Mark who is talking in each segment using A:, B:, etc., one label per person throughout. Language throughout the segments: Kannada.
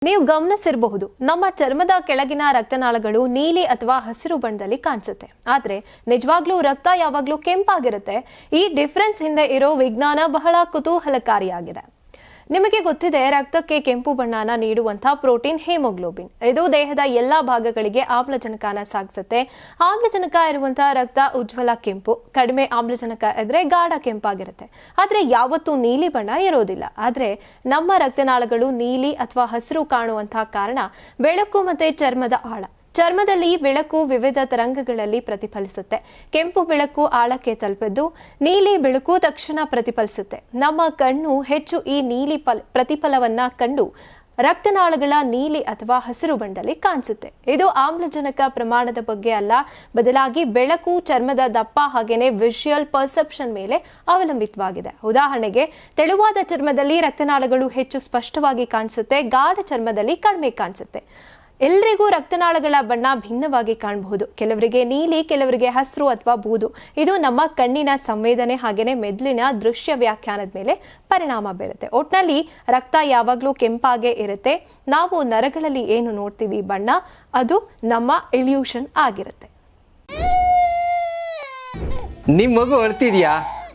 A: ನೀವು ಗಮನಿಸಿರಬಹುದು, ನಮ್ಮ ಚರ್ಮದ ಕೆಳಗಿನ ರಕ್ತನಾಳಗಳು ನೀಲಿ ಅಥವಾ ಹಸಿರು ಬಣ್ಣದಲ್ಲಿ ಕಾಣಿಸುತ್ತೆ. ಆದ್ರೆ ನಿಜವಾಗ್ಲೂ ರಕ್ತ ಯಾವಾಗ್ಲೂ ಕೆಂಪಾಗಿರುತ್ತೆ. ಈ ಡಿಫರೆನ್ಸ್ ಹಿಂದೆ ಇರೋ ವಿಜ್ಞಾನ ಬಹಳ ಕುತೂಹಲಕಾರಿಯಾಗಿದೆ. ನಿಮಗೆ ಗೊತ್ತಿದೆ, ರಕ್ತಕ್ಕೆ ಕೆಂಪು ಬಣ್ಣನ ನೀಡುವಂತಹ ಪ್ರೋಟೀನ್ ಹಿಮೋಗ್ಲೋಬಿನ್. ಇದು ದೇಹದ ಎಲ್ಲಾ ಭಾಗಗಳಿಗೆ ಆಮ್ಲಜನಕನ ಸಾಗಿಸುತ್ತೆ. ಆಮ್ಲಜನಕ ಇರುವಂತಹ ರಕ್ತ ಉಜ್ವಲ ಕೆಂಪು, ಕಡಿಮೆ ಆಮ್ಲಜನಕ ಇದ್ರೆ ಗಾಢ ಕೆಂಪಾಗಿರುತ್ತೆ. ಆದ್ರೆ ಯಾವತ್ತೂ ನೀಲಿ ಬಣ್ಣ ಇರೋದಿಲ್ಲ. ಆದ್ರೆ ನಮ್ಮ ರಕ್ತನಾಳಗಳು ನೀಲಿ ಅಥವಾ ಹಸಿರು ಕಾಣುವಂತಹ ಕಾರಣ ಬೆಳಕು ಮತ್ತೆ ಚರ್ಮದ ಆಳ. ಚರ್ಮದಲ್ಲಿ ಬೆಳಕು ವಿವಿಧ ತರಂಗಗಳಲ್ಲಿ ಪ್ರತಿಫಲಿಸುತ್ತೆ. ಕೆಂಪು ಬೆಳಕು ಆಳಕ್ಕೆ ತಲುಪಿದ್ದು ನೀಲಿ ಬೆಳಕು ತಕ್ಷಣ ಪ್ರತಿಫಲಿಸುತ್ತೆ. ನಮ್ಮ ಕಣ್ಣು ಹೆಚ್ಚು ಈ ನೀಲಿ ಪ್ರತಿಫಲವನ್ನ ಕಂಡು ರಕ್ತನಾಳಗಳ ನೀಲಿ ಅಥವಾ ಹಸಿರು ಬಣ್ಣದಲ್ಲಿ ಕಾಣಿಸುತ್ತೆ. ಇದು ಆಮ್ಲಜನಕ ಪ್ರಮಾಣದ ಬಗ್ಗೆ ಅಲ್ಲ, ಬದಲಾಗಿ ಬೆಳಕು, ಚರ್ಮದ ದಪ್ಪ ಹಾಗೇನೆ ವಿಜುವಲ್ ಪರ್ಸೆಪ್ಷನ್ ಮೇಲೆ ಅವಲಂಬಿತವಾಗಿದೆ. ಉದಾಹರಣೆಗೆ, ತೆಳುವಾದ ಚರ್ಮದಲ್ಲಿ ರಕ್ತನಾಳಗಳು ಹೆಚ್ಚು ಸ್ಪಷ್ಟವಾಗಿ ಕಾಣಿಸುತ್ತೆ, ಗಾಢ ಚರ್ಮದಲ್ಲಿ ಕಡಿಮೆ ಕಾಣಿಸುತ್ತೆ. ಎಲ್ಲರಿಗೂ ರಕ್ತನಾಳಗಳ ಬಣ್ಣ ಭಿನ್ನವಾಗಿ ಕಾಣಬಹುದು. ಕೆಲವರಿಗೆ ನೀಲಿ, ಕೆಲವರಿಗೆ ಹಸಿರು ಅಥವಾ ಬೂದು. ಇದು ನಮ್ಮ ಕಣ್ಣಿನ ಸಂವೇದನೆ ಹಾಗೇನೆ ಮೆದುಳಿನ ದೃಶ್ಯ ವ್ಯಾಖ್ಯಾನದ ಮೇಲೆ ಪರಿಣಾಮ ಬೀರುತ್ತೆ. ಒಟ್ನಲ್ಲಿ ರಕ್ತ ಯಾವಾಗಲೂ ಕೆಂಪಾಗೇ ಇರುತ್ತೆ. ನಾವು ನರಗಳಲ್ಲಿ ಏನು ನೋಡ್ತೀವಿ ಬಣ್ಣ, ಅದು ನಮ್ಮ ಇಲ್ಯೂಷನ್ ಆಗಿರುತ್ತೆ.
B: ನಿಮ್ ಮಗು ಅಳ್ತಿದ್ಯಾ?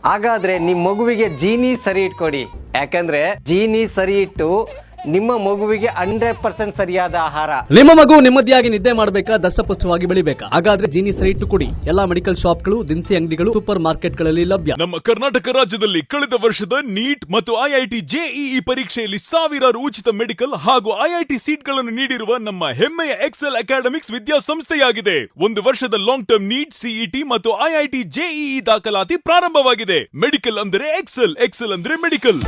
B: ಹಾಗಾದ್ರೆ ನಿಮ್ ಮಗುವಿಗೆ ಜೀನಿ ಸರಿ ಇಟ್ಕೊಡಿ. ಯಾಕಂದ್ರೆ ಜೀನಿ ಸರಿ ಇಟ್ಟು ನಿಮ್ಮ ಮಗುವಿಗೆ 100% ಸರಿಯಾದ ಆಹಾರ.
C: ನಿಮ್ಮ ಮಗು ನೆಮ್ಮದಿಯಾಗಿ ನಿದ್ದೆ ಮಾಡಬೇಕಾ, ದಷ್ಟಪುಷ್ಟವಾಗಿ ಬೆಳಿಬೇಕಾ? ಹಾಗಾದ್ರೆ ಜೀನಿ ಸರಿ ಇಟ್ಟು ಕೊಡಿ. ಎಲ್ಲಾ ಮೆಡಿಕಲ್ ಶಾಪ್ಗಳು, ದಿನಸಿ ಅಂಗಡಿಗಳು, ಸೂಪರ್ ಮಾರ್ಕೆಟ್ಗಳಲ್ಲಿ ಲಭ್ಯ.
D: ನಮ್ಮ ಕರ್ನಾಟಕ ರಾಜ್ಯದಲ್ಲಿ ಕಳೆದ ವರ್ಷದ ನೀಟ್ ಮತ್ತು ಐಐಟಿ ಜೆಇಇ ಪರೀಕ್ಷೆಯಲ್ಲಿ ಸಾವಿರಾರು ಉಚಿತ ಮೆಡಿಕಲ್ ಹಾಗೂ ಐಐಟಿ ಸೀಟ್ಗಳನ್ನು ನೀಡಿರುವ ನಮ್ಮ ಹೆಮ್ಮೆಯ ಎಕ್ಸೆಲ್ ಅಕಾಡೆಮಿಕ್ಸ್ ವಿದ್ಯಾಸಂಸ್ಥೆಯಾಗಿದೆ. ಒಂದು ವರ್ಷದ ಲಾಂಗ್ ಟರ್ಮ್ ನೀಟ್, ಸಿಇಟಿ ಮತ್ತು ಐಐಟಿ ಜೆಇಇ ದಾಖಲಾತಿ ಪ್ರಾರಂಭವಾಗಿದೆ. ಮೆಡಿಕಲ್ ಅಂದರೆ ಎಕ್ಸೆಲ್, ಎಕ್ಸೆಲ್ ಅಂದ್ರೆ ಮೆಡಿಕಲ್.